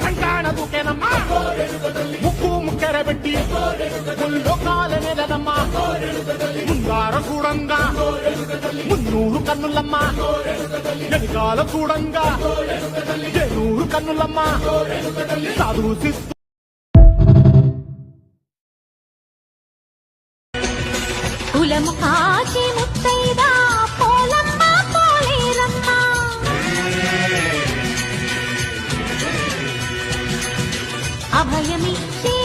కంటాణదుకేనమ్మా ముక్కు ముక్కెరబెట్టి ముల్లోకాల నెలనమ్మా ముందార చూడంగా మున్నూరు కన్నులమ్మా వెనకాల చూడంగా ఏనూరు కన్నులమ్మా సాధువు శిస్తు కులము కాచి ముత్తైదా పోలమ్మ పోలేరమ్మ అభయమిచ్చే